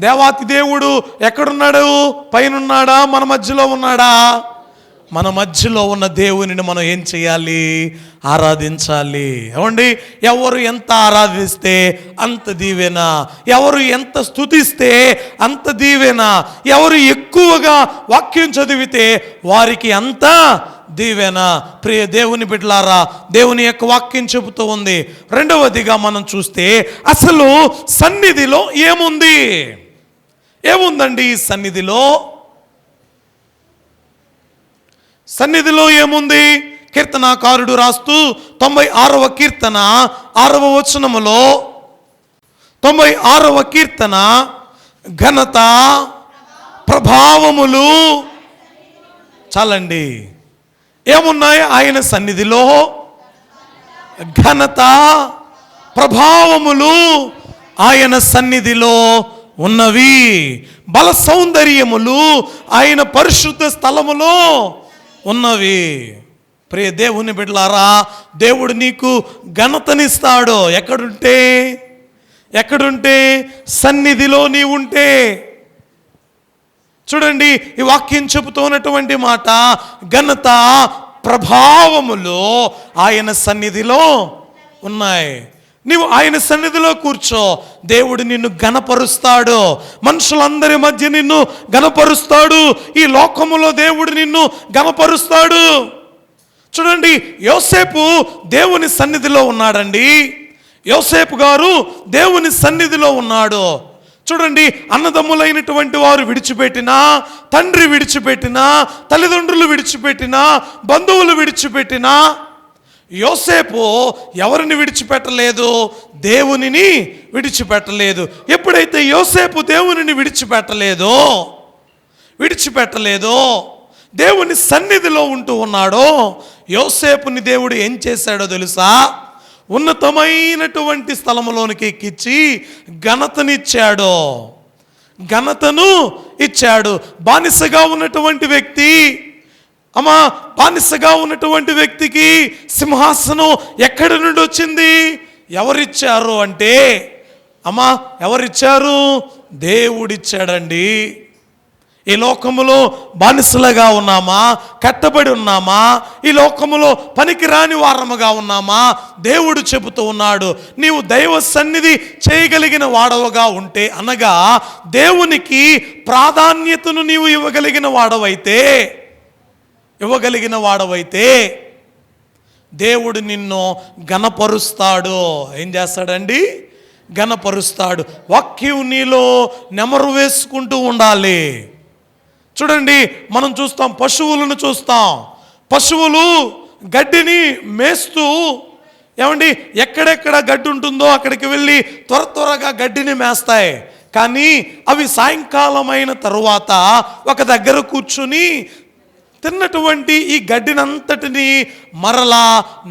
దేవాతి దేవుడు ఎక్కడున్నాడు? పైనున్నాడా? మన మధ్యలో ఉన్నాడా? మన మధ్యలో ఉన్న దేవునిని మనం ఏం చేయాలి? ఆరాధించాలి. ఏమండి, ఎవరు ఎంత ఆరాధిస్తే అంత దీవెన, ఎవరు ఎంత స్తుతిస్తే అంత దీవెన, ఎవరు ఎక్కువగా వాక్యం చదివితే వారికి అంత దీవెన. ప్రియ దేవుని బిడ్డలారా, దేవుని యొక్క వాక్యం చెబుతూ ఉంది. రెండవదిగా మనం చూస్తే అసలు సన్నిధిలో ఏముందండి? ఈ సన్నిధిలో ఏముంది? కీర్తనాకారుడు రాస్తూ 96వ కీర్తన 6వ వచనములో, 96వ కీర్తన, ఘనత ప్రభావములు చాలండి. ఏమున్నాయి ఆయన సన్నిధిలో? ఘనత ప్రభావములు ఆయన సన్నిధిలో ఉన్నవి. బల సౌందర్యములు ఆయన పరిశుద్ధ స్థలములో ఉన్నవి. ప్రియ దేవుని బిడ్డలారా, దేవుడు నీకు ఘనతనిస్తాడు ఎక్కడుంటే సన్నిధిలో నీవుంటే. చూడండి, ఈ వాక్యం చెబుతూ ఉన్నటువంటి మాట, ఘనత ప్రభావములు ఆయన సన్నిధిలో ఉన్నాయి. నీవు ఆయన సన్నిధిలో కూర్చో, దేవుడు నిన్ను ఘనపరుస్తాడు. మనుషులందరి మధ్య నిన్ను ఘనపరుస్తాడు. ఈ లోకములో దేవుడు నిన్ను ఘనపరుస్తాడు. చూడండి, యోసేపు దేవుని సన్నిధిలో ఉన్నాడండి. యోసేపు గారు దేవుని సన్నిధిలో ఉన్నాడు. చూడండి, అన్నదమ్ములైనటువంటి వారు విడిచిపెట్టినా, తండ్రి విడిచిపెట్టినా, తల్లిదండ్రులు విడిచిపెట్టినా, బంధువులు విడిచిపెట్టినా, యోసేపు ఎవరిని విడిచిపెట్టలేదు? దేవునిని విడిచిపెట్టలేదు. ఎప్పుడైతే యోసేపు దేవునిని విడిచిపెట్టలేదో, దేవుని సన్నిధిలో ఉంటూ ఉన్నాడో, యోసేపుని దేవుడు ఏం చేశాడో తెలుసా? ఉన్నతమైనటువంటి స్థలములోనికి ఎక్కించి ఘనతను ఇచ్చాడు. బానిసగా ఉన్నటువంటి వ్యక్తికి సింహాసనం ఎక్కడి నుండి వచ్చింది? ఎవరిచ్చారు అంటే, ఎవరిచ్చారు? దేవుడిచ్చాడండి. ఈ లోకములో బానిసలుగా ఉన్నామా? కట్టబడి ఉన్నామా? ఈ లోకములో పనికిరాని వారముగా ఉన్నామా? దేవుడు చెబుతూ ఉన్నాడు, నీవు దైవ సన్నిధి చేయగలిగిన వాడవుగా ఉంటే, అనగా దేవునికి ప్రాధాన్యతను నీవు ఇవ్వగలిగిన వాడవైతే దేవుడు నిన్ను ఘనపరుస్తాడు. ఏం చేస్తాడండి? ఘనపరుస్తాడు. వాక్యం నీలో నెమరు వేసుకుంటూ ఉండాలి. చూడండి, మనం చూస్తాం, పశువులను చూస్తాం. పశువులు గడ్డిని మేస్తూ, ఏమండి, ఎక్కడెక్కడ గడ్డి ఉంటుందో అక్కడికి వెళ్ళి త్వరగా గడ్డిని మేస్తాయి. కానీ అవి సాయంకాలమైన తరువాత ఒక దగ్గర కూర్చుని తిన్నటువంటి ఈ గడ్డినంతటిని మరలా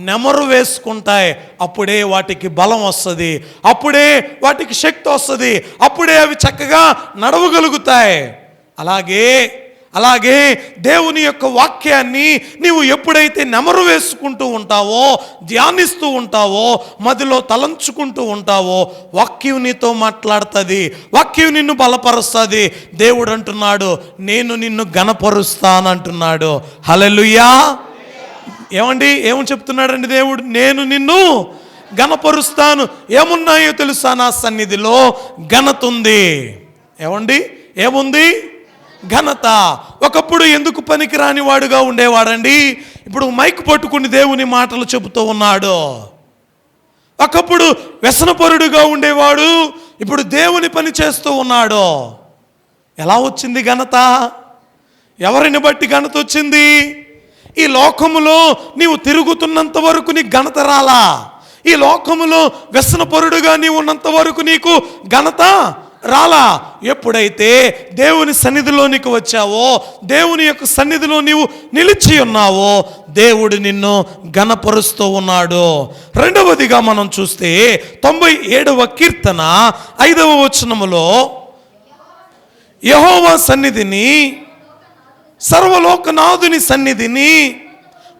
నెమరు వేసుకుంటాయి. అప్పుడే వాటికి బలం వస్తుంది, అప్పుడే వాటికి శక్తి వస్తుంది, అప్పుడే అవి చక్కగా నడవగలుగుతాయి. అలాగే దేవుని యొక్క వాక్యాన్ని నీవు ఎప్పుడైతే నెమరు వేసుకుంటూ ఉంటావో, ధ్యానిస్తూ ఉంటావో, మదిలో తలంచుకుంటూ ఉంటావో, వాక్యం నీతో మాట్లాడుతుంది, వాక్యం నిన్ను బలపరుస్తుంది. దేవుడు అంటున్నాడు, నేను నిన్ను ఘనపరుస్తాను అంటున్నాడు. హల్లెలూయా. ఏమని చెప్తున్నాడండి దేవుడు? నేను నిన్ను ఘనపరుస్తాను. ఏమున్నాయో తెలుసా? నా సన్నిధిలో ఘనత ఉంది. ఏముంది? ఘనత. ఒకప్పుడు ఎందుకు పనికిరాని వాడుగా ఉండేవాడండి, ఇప్పుడు మైక్ పట్టుకుని దేవుని మాటలు చెబుతూ ఉన్నాడు. ఒకప్పుడు వ్యసనపరుడుగా ఉండేవాడు, ఇప్పుడు దేవుని పని చేస్తూ ఉన్నాడు. ఎలా వచ్చింది ఘనత? ఎవరిని బట్టి ఘనత వచ్చింది? ఈ లోకములో నీవు తిరుగుతున్నంత వరకు నీకు ఘనత రాలా. ఈ లోకములో వ్యసనపరుడుగా నీవు ఉన్నంత వరకు నీకు ఘనత రాలా. ఎప్పుడైతే దేవుని సన్నిధిలోనికి వచ్చావో, దేవుని యొక్క సన్నిధిలో నీవు నిలిచి ఉన్నావో, దేవుడు నిన్ను ఘనపరుస్తూ ఉన్నాడు. రెండవదిగా మనం చూస్తే 97వ కీర్తన 5వ వచనములో, యెహోవా సన్నిధిని, సర్వలోకనాథుని సన్నిధిని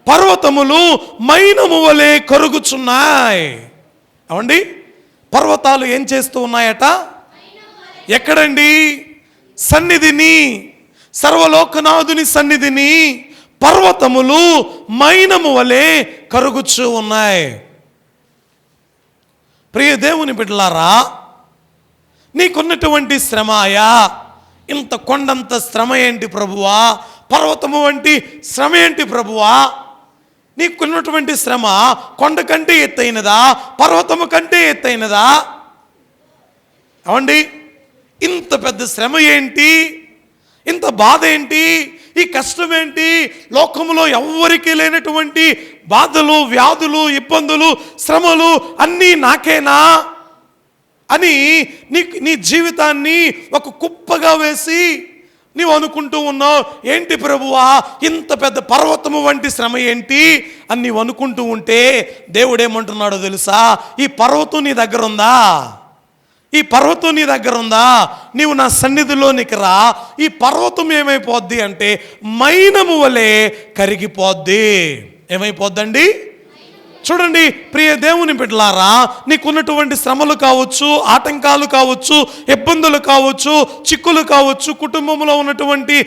పర్వతములు మైనము వలె కరుగుచున్నాయి. పర్వతాలు ఏం చేస్తూ ఉన్నాయట? ఎక్కడండి? సన్నిధిని, సర్వలోకనాథుని సన్నిధిని పర్వతములు మైనము వలె కరుగుచూ ఉన్నాయి. ప్రియ దేవుని బిడ్డలారా, నీకున్నటువంటి శ్రమయా, ఇంత కొండంత శ్రమ ఏంటి ప్రభువా? పర్వతము వంటి శ్రమ ఏంటి ప్రభువా? నీకున్నటువంటి శ్రమ కొండ కంటే ఎత్తైనదా? పర్వతము కంటే ఎత్తైనదా? ఇంత పెద్ద శ్రమ ఏంటి? ఇంత బాధ ఏంటి? ఈ కష్టం ఏంటి? లోకములో ఎవ్వరికీ లేనటువంటి బాధలు, వ్యాధులు, ఇబ్బందులు, శ్రమలు అన్నీ నాకేనా అని నీ జీవితాన్ని ఒక కుప్పగా వేసి నీవు అనుకుంటూ ఉన్నావు. ఏంటి ప్రభువా, ఇంత పెద్ద పర్వతము వంటి శ్రమ ఏంటి అని నీవు అనుకుంటూ ఉంటే, దేవుడు ఏమంటున్నాడో తెలుసా? ఈ పర్వతం నీ దగ్గర ఉందా? ఈ పర్వతం నీ దగ్గర ఉందా? నీవు నా సన్నిధిలోనికి రా. ఈ పర్వతం ఏమైపోద్ది అంటే మైనము వలె కరిగిపోద్ది. ఏమైపోద్దండి? చూడండి ప్రియ దేవుని బిడ్డలారా, నీకున్నటువంటి శ్రమలు కావచ్చు, ఆటంకాలు కావచ్చు, ఇబ్బందులు కావచ్చు, చిక్కులు కావచ్చు, కుటుంబంలో ఉన్నటువంటి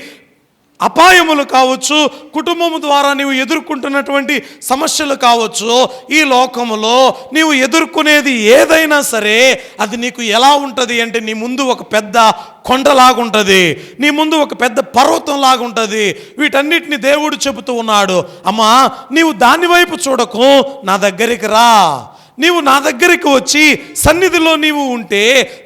అపాయములు కావచ్చు, కుటుంబము ద్వారా నీవు ఎదుర్కొంటున్నటువంటి సమస్యలు కావచ్చు, ఈ లోకములో నీవు ఎదుర్కొనేది ఏదైనా సరే అది నీకు ఎలా ఉంటుంది అంటే, నీ ముందు ఒక పెద్ద కొండలాగుంటుంది, నీ ముందు ఒక పెద్ద పర్వతం లాగుంటుంది. వీటన్నిటిని దేవుడు చెబుతూ ఉన్నాడు, అమ్మా నీవు దాని వైపు చూడకు, నా దగ్గరికి రా. నీవు నా దగ్గరికి వచ్చి సన్నిధిలో నీవు ఉంటే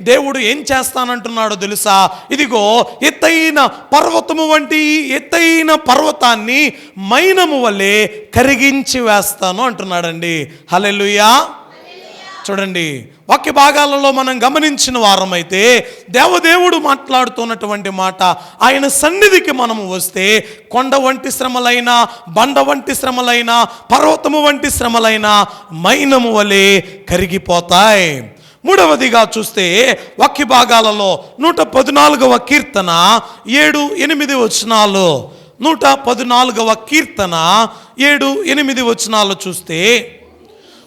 దేవుడు ఏం చేస్తానంటున్నాడో తెలుసా? ఇదిగో ఎత్తైన పర్వతము వంటి ఎత్తైన పర్వతాన్ని మైనము వలె కరిగించి వేస్తాను అంటున్నాడండి. హల్లెలూయా. చూడండి, వాక్య భాగాలలో మనం గమనించిన వారమైతే దేవదేవుడు మాట్లాడుతున్నటువంటి మాట, ఆయన సన్నిధికి మనము వస్తే కొండ వంటి శ్రమలైనా, బండ వంటి శ్రమలైనా, పర్వతము వంటి శ్రమలైనా మైనము వలె కరిగిపోతాయి. మూడవదిగా చూస్తే వాక్య భాగాలలో 114వ కీర్తన 7-8 వచనాలు, 114వ కీర్తన 7-8 వచనాలు చూస్తే,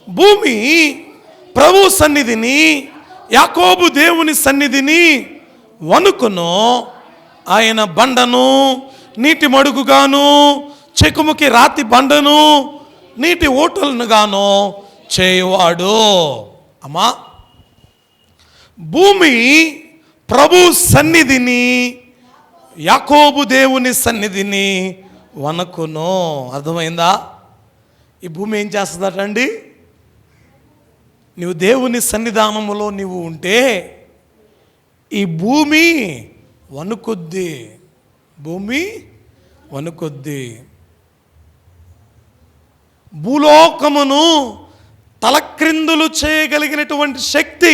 భూమి ప్రభు సన్నిధిని, యాకోబు దేవుని సన్నిధిని వణుకును, ఆయన బండను నీటి మడుగుగాను, చెకుముకి రాతి బండను నీటి ఓటలను గాను చేయువాడు. అమ్మా, భూమి ప్రభు సన్నిధిని, యాకోబు దేవుని సన్నిధిని వణుకును. అర్థమైందా? ఈ భూమి ఏం చేస్తుందటండి? నీవు దేవుని సన్నిధానములో నీవు ఉంటే ఈ భూమి వణుకుద్ది. భూమి వణుకుద్ది. భూలోకమును తలక్రిందులు చేయగలిగినటువంటి శక్తి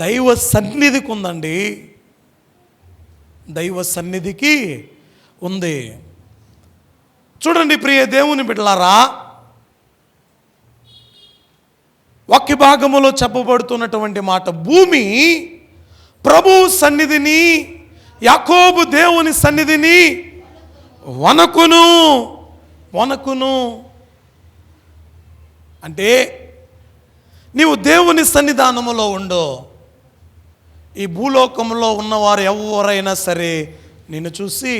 దైవ సన్నిధికి ఉందండి. దైవ సన్నిధికి ఉంది. చూడండి ప్రియ దేవుని బిడ్డలారా, వాక్య భాగములో చెప్పబడుతున్నటువంటి మాట, భూమి ప్రభు సన్నిధిని, యాకోబు దేవుని సన్నిధిని వణకును వణకును. అంటే నీవు దేవుని సన్నిధానములో ఉండు. ఈ భూలోకంలో ఉన్నవారు ఎవరైనా సరే నిన్ను చూసి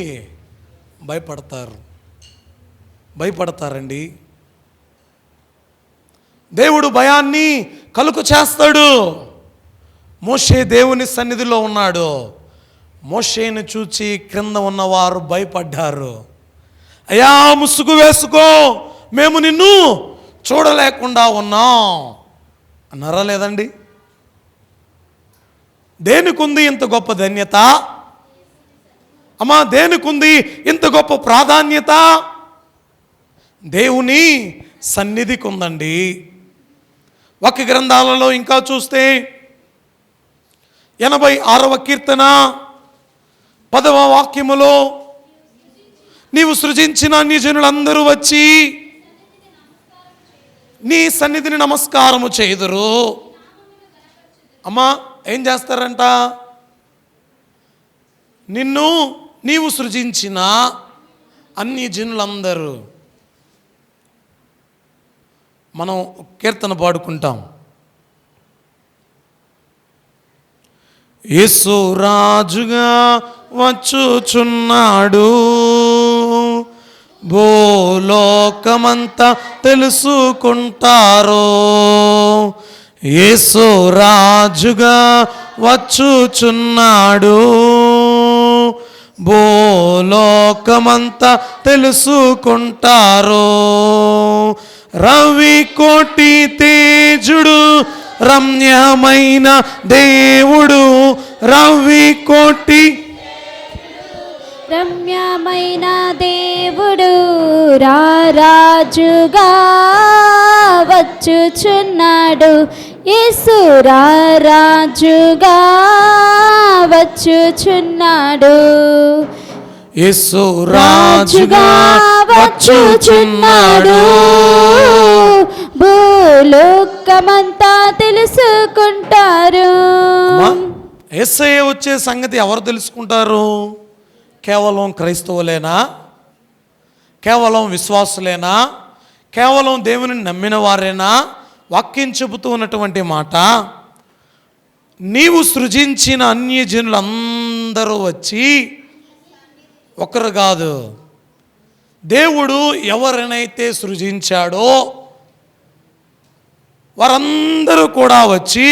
భయపడతారండి. దేవుడు భయాన్ని కలుగు చేస్తాడు. మోషే దేవుని సన్నిధిలో ఉన్నాడు. మోషేను చూచి క్రింద ఉన్నవారు భయపడ్డారు. అయ్యా ముసుగు వేసుకో, మేము నిన్ను చూడలేకుండా ఉన్నాం అన్నారా లేదండి? దేనికుంది ఇంత గొప్ప ధన్యత అమ్మా? దేనికుంది ఇంత గొప్ప ప్రాధాన్యత? దేవుని సన్నిధికి ఉందండి. వాక్య గ్రంథాలలో ఇంకా చూస్తే 86వ కీర్తన 10వ వాక్యములో నీవు సృజించిన అన్యజనులందరూ వచ్చి నీ సన్నిధిని నమస్కారము చేయుదురు. అమ్మా ఏం చేస్తారంట? నీవు సృజించిన అన్యజనులందరూ. మనం కీర్తన పాడుకుంటాం. యేసు రాజుగా వచ్చుచున్నాడు, భూలోకమంతా తెలుసుకుంటారు. యేసు రాజుగా వచ్చుచున్నాడు, భూలోకమంతా తెలుసుకుంటారు. రవి కోటి తేజుడు రమ్యమైన దేవుడు, రవి కోటి రమ్యమైన దేవుడు రారాజుగా వచ్చుచున్నాడు. యేసు రారాజుగా వచ్చుచున్నాడు. యేసు రాజుగా వచ్చుచున్నాడు, భూలోకమంతా తెలుసుకుంటారు. యేసయ్య వచ్చే సంగతి ఎవరు తెలుసుకుంటారు? కేవలం క్రైస్తవులేనా? కేవలం విశ్వాసులేనా? కేవలం దేవుని నమ్మిన వారేనా? వాక్యం చెబుతూ ఉన్నటువంటి మాట, నీవు సృజించిన అన్యజనులందరూ వచ్చి, ఒకరు కాదు, దేవుడు ఎవరినైతే సృజించాడో వారందరూ కూడా వచ్చి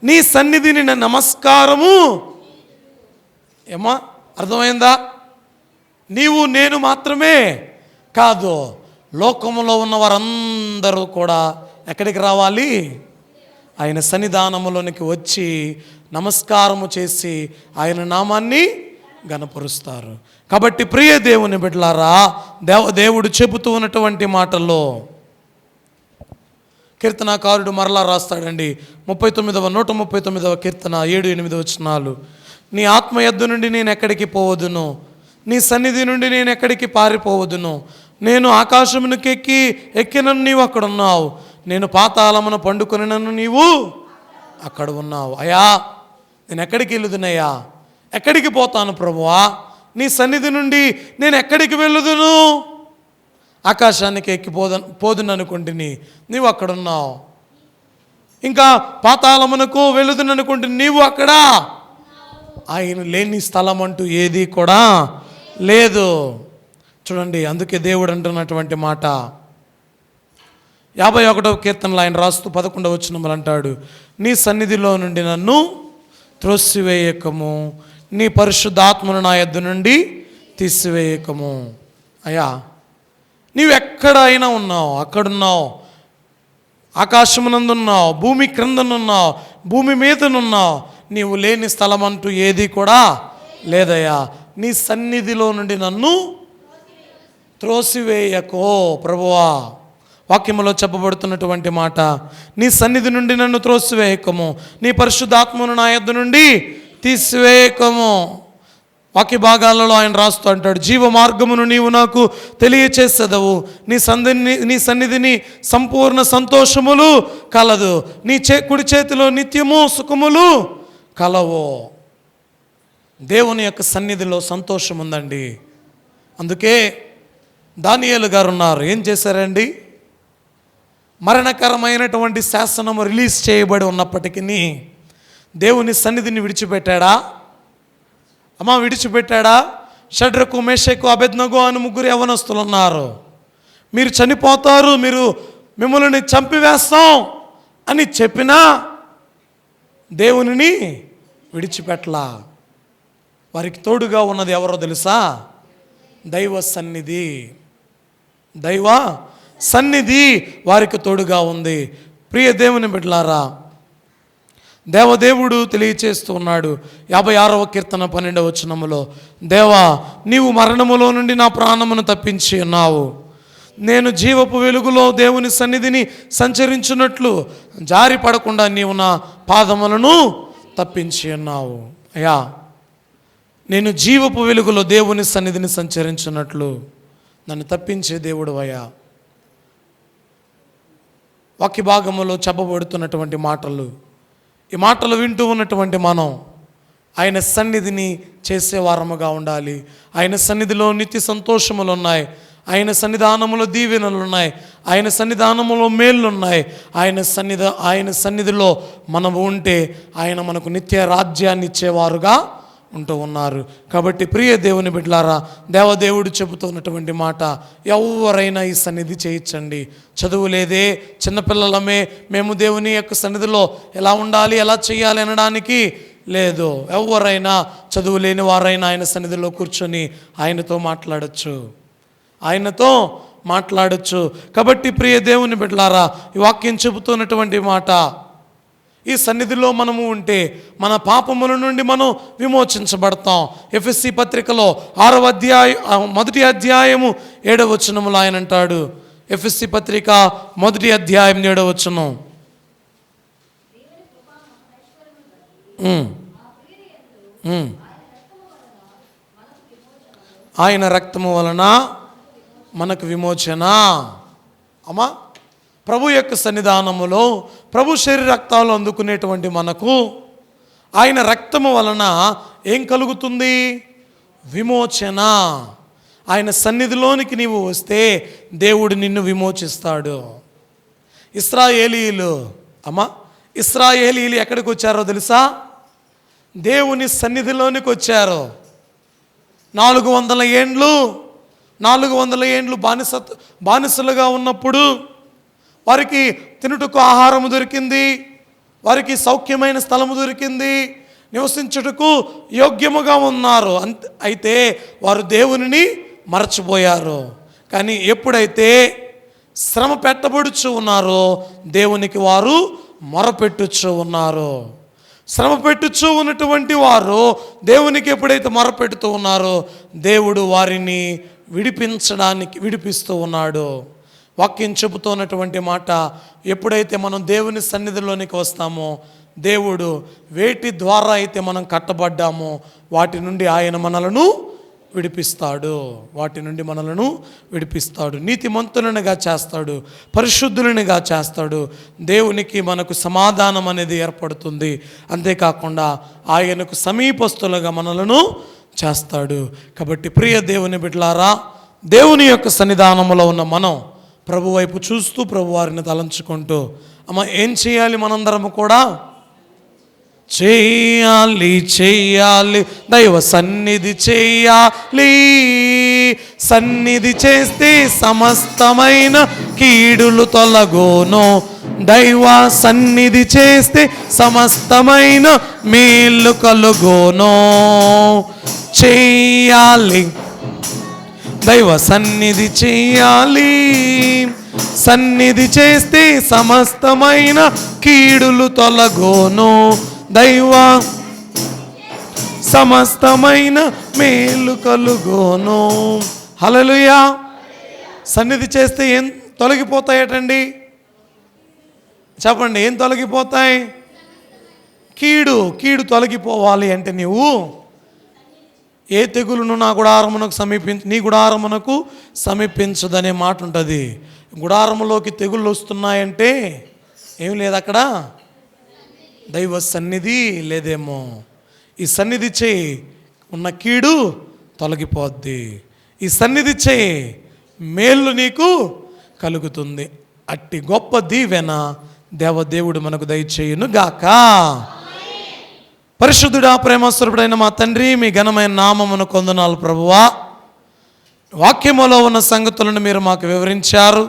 నీ సన్నిధిని నమస్కారము. ఏమా అర్థమైందా? నీవు నేను మాత్రమే కాదు, లోకములో ఉన్న వారందరూ కూడా ఎక్కడికి రావాలి? ఆయన సన్నిధానములోనికి వచ్చి నమస్కారము చేసి ఆయన నామాన్ని గణపరుస్తారు. కాబట్టి ప్రియ దేవుని బిడ్డలారా, దేవుడు చెబుతూ ఉన్నటువంటి మాటల్లో కీర్తనాకారుడు మరలా రాస్తాడండి. 139వ కీర్తన 7-8 వచనాలు. నీ ఆత్మ యొద్ద నుండి నేను ఎక్కడికి పోవదును, నీ సన్నిధి నుండి నేను ఎక్కడికి పారిపోవదును. నేను ఆకాశమునకు ఎక్కినను నీవు అక్కడ ఉన్నావు, నేను పాతాళమున పండుకొనినను నీవు అక్కడ ఉన్నావు. అయ్యా నేను ఎక్కడికి వెళ్ళుదునయ్యా? ఎక్కడికి పోతాను ప్రభువా? నీ సన్నిధి నుండి నేను ఎక్కడికి వెళ్ళుదును? ఆకాశానికి పోదును అనుకుంటుని, నీవు అక్కడున్నావు. ఇంకా పాతాళమునకు వెళ్ళుదును అనుకుంటుని, నీవు అక్కడ. ఆయన లేని స్థలం అంటూ ఏది కూడా లేదు. చూడండి, అందుకే దేవుడు అంటున్నటువంటి మాట 51వ కీర్తనలో ఆయన రాస్తూ 11వ వచనంలో అంటాడు, నీ సన్నిధిలో నుండి నన్ను త్రోసివేయకము, నీ పరిశుద్ధాత్మను నా యొద్ద నుండి తీసివేయకము. అయ్యా నీవు ఎక్కడైనా ఉన్నావు, అక్కడున్నావు, ఆకాశమునందున్నావు, భూమి క్రిందనున్నావు, భూమి మీదనున్నావు, నీవు లేని స్థలం అంటూ ఏది కూడా లేదయ్యా. నీ సన్నిధిలో నుండి నన్ను త్రోసివేయకో ప్రభువా. వాక్యములో చెప్పబడుతున్నటువంటి మాట, నీ సన్నిధి నుండి నన్ను త్రోసివేయకము, నీ పరిశుద్ధాత్మను నా యొద్ద నుండి తీసివేయకము. వాక్య భాగాలలో ఆయన రాస్తూ అంటాడు, జీవ మార్గమును నీవు నాకు తెలియచేసేదవు, నీ సన్నిధిని సంపూర్ణ సంతోషములు కలదు, నీ కుడి చేతిలో నిత్యము సుఖములు కలవు. దేవుని యొక్క సన్నిధిలో సంతోషం ఉందండి. అందుకే దానియేలు గారు ఉన్నారు, ఏం చేశారండి? మరణకరమైనటువంటి శాసనము రిలీజ్ చేయబడి ఉన్నప్పటికీ దేవుని సన్నిధిని విడిచిపెట్టాడా? విడిచిపెట్టాడా? షడ్రకు, మేషకు, అబేద్నగో అని 3 యవ్వనస్తులు ఉన్నారు. మీరు చనిపోతారు, మిమ్మల్ని చంపివేస్తాం అని చెప్పినా దేవునిని విడిచిపెట్టలా. వారికి తోడుగా ఉన్నది ఎవరో తెలుసా? దైవ సన్నిధి. దైవ సన్నిధి వారికి తోడుగా ఉంది. ప్రియ దేవుని బిడ్డలారా, దేవదేవుడు తెలియచేస్తూ ఉన్నాడు 56వ కీర్తన 12వ వచనములో, దేవా నీవు మరణములో నుండి నా ప్రాణమును తప్పించి ఉన్నావు. నేను జీవపు వెలుగులో దేవుని సన్నిధిని సంచరించున్నట్లు జారి పడకుండా నీవు నా పాదములను తప్పించి ఉన్నావు. అయ్యా, నేను జీవపు వెలుగులో దేవుని సన్నిధిని సంచరించున్నట్లు నన్ను తప్పించే దేవుడు అయ్యా. వాక్య భాగములో చెప్పబడుతున్నటువంటి మాటలు, ఈ మాటలు వింటూ ఉన్నటువంటి మనం ఆయన సన్నిధిని చేసేవారముగా ఉండాలి. ఆయన సన్నిధిలో నిత్య సంతోషములు ఉన్నాయి, ఆయన సన్నిధానములో దీవెనలు ఉన్నాయి, ఆయన సన్నిధానములో మేళ్ళు ఉన్నాయి. ఆయన సన్నిధిలో మనం ఉంటే ఆయన మనకు నిత్య రాజ్యాన్ని ఇచ్చేవారుగా ఉంటూ ఉన్నారు. కాబట్టి ప్రియ దేవుని బిడ్డలారా, దేవదేవుడు చెబుతున్నటువంటి మాట, ఎవరైనా ఈ సన్నిధి చేయించండి. చదువు లేదే, చిన్నపిల్లలమే, మేము దేవుని యొక్క సన్నిధిలో ఎలా ఉండాలి, ఎలా చేయాలి అనడానికి లేదు. ఎవరైనా చదువు లేని వారైనా ఆయన సన్నిధిలో కూర్చొని ఆయనతో మాట్లాడచ్చు. కాబట్టి ప్రియ దేవుని బిడ్డలారా, ఈ వాక్యం చెబుతున్నటువంటి మాట, ఈ సన్నిధిలో మనము ఉంటే మన పాపముల నుండి మనం విమోచించబడతాం. ఎఫెసీ పత్రికలో 6వ అధ్యాయం 1వ అధ్యాయము 7వ వచనములో ఆయన అంటాడు, ఎఫెసీ పత్రిక 1వ అధ్యాయం 7వ వచనం, ఆయన రక్తము వలన మనకు విమోచన. అమ్మా, ప్రభు యొక్క సన్నిధానములో ప్రభు శరీర రక్తాలు అందుకునేటువంటి మనకు ఆయన రక్తము వలన ఏం కలుగుతుంది? విమోచన. ఆయన సన్నిధిలోనికి నీవు వస్తే దేవుడు నిన్ను విమోచిస్తాడు. ఇశ్రాయేలీయులు ఎక్కడికి వచ్చారో తెలుసా? దేవుని సన్నిధిలోనికి వచ్చారు. 400 ఏండ్లు బానిసలుగా ఉన్నప్పుడు వారికి తినుటకు ఆహారము దొరికింది, వారికి సౌఖ్యమైన స్థలము దొరికింది, నివసించుటకు యోగ్యముగా ఉన్నారు. అయితే వారు దేవునిని మరచిపోయారు. కానీ ఎప్పుడైతే శ్రమ పెట్టబడుచు ఉన్నారో దేవునికి వారు మొరపెట్టుచు ఉన్నారు. శ్రమ పెట్టుచూ ఉన్నటువంటి వారు దేవునికి ఎప్పుడైతే మొరపెడుతూ ఉన్నారో దేవుడు వారిని విడిపిస్తూ ఉన్నాడు. వాక్యం చెబుతున్నటువంటి మాట, ఎప్పుడైతే మనం దేవుని సన్నిధిలోనికి వస్తామో దేవుడు వేటి ద్వారా అయితే మనం కట్టబడ్డామో వాటి నుండి ఆయన మనలను విడిపిస్తాడు. నీతిమంతులనుగా చేస్తాడు, పరిశుద్ధులనుగా చేస్తాడు. దేవునికి మనకు సమాధానం అనేది ఏర్పడుతుంది. అంతేకాకుండా ఆయనకు సమీపస్తులుగా మనలను చేస్తాడు. కాబట్టి ప్రియ దేవుని బిడ్డలారా, దేవుని యొక్క సన్నిధానములో ఉన్న మనం ప్రభు వైపు చూస్తూ ప్రభు వారిని తలంచుకుంటూ ఏం చేయాలి? మనందరము కూడా చేయాలి దైవ సన్నిధి చేయాలి. సన్నిధి చేస్తే సమస్తమైన కీడులు తొలగోను. దైవ సన్నిధి చేస్తే సమస్తమైన మేలు కలుగోను. చేయాలి దైవ సన్నిధి చేయాలి. సన్నిధి చేస్తే సమస్తమైన కీడులు తొలగోను. దైవ సమస్తమైన మేలు కలుగోను. హల్లెలూయా. సన్నిధి చేస్తే ఏం తొలగిపోతాయటండి? చెప్పండి, ఏం తొలగిపోతాయి? కీడు తొలగిపోవాలి అంటే నీవు ఏ తెగులును నీ గుడారమునకు సమీపించదనే మాట ఉంటుంది. గుడారములోకి తెగుళ్ళు వస్తున్నాయంటే ఏం లేదు, అక్కడ దైవ సన్నిధి లేదేమో. ఈ సన్నిధి చేయి, ఉన్న కీడు తొలగిపోద్ది. ఈ సన్నిధి చేయి, మేలు నీకు కలుగుతుంది. అట్టి గొప్ప దీవెన దేవదేవుడు మనకు దయచేయును గాక. పరిశుద్ధుడా, ప్రేమస్వరూపుడైన మా తండ్రి, మీ ఘనమైన నామమును కొందనాలు ప్రభువా. వాక్యములో ఉన్న సంగతులను మీరు మాకు వివరించారు.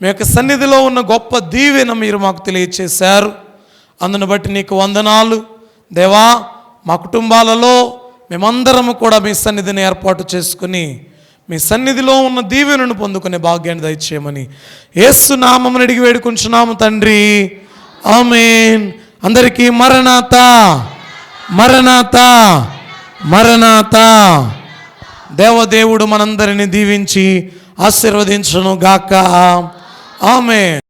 మీ యొక్క సన్నిధిలో ఉన్న గొప్ప దీవెన మీరు మాకు తెలియచేశారు. అందును బట్టి నీకు వందనాలు దేవా. మా కుటుంబాలలో మేమందరము కూడా మీ సన్నిధిని ఏర్పాటు చేసుకుని మీ సన్నిధిలో ఉన్న దీవెనను పొందుకునే భాగ్యాన్ని దయచేయమని యేసు నామమున అడిగి వేడుకుంటున్నాము తండ్రి, ఆమేన్. అందరికీ మరణాతా మరణాతా మరణాతా. దేవదేవుడు మనందరిని దీవించి ఆశీర్వదించును గాక. ఆమేన్.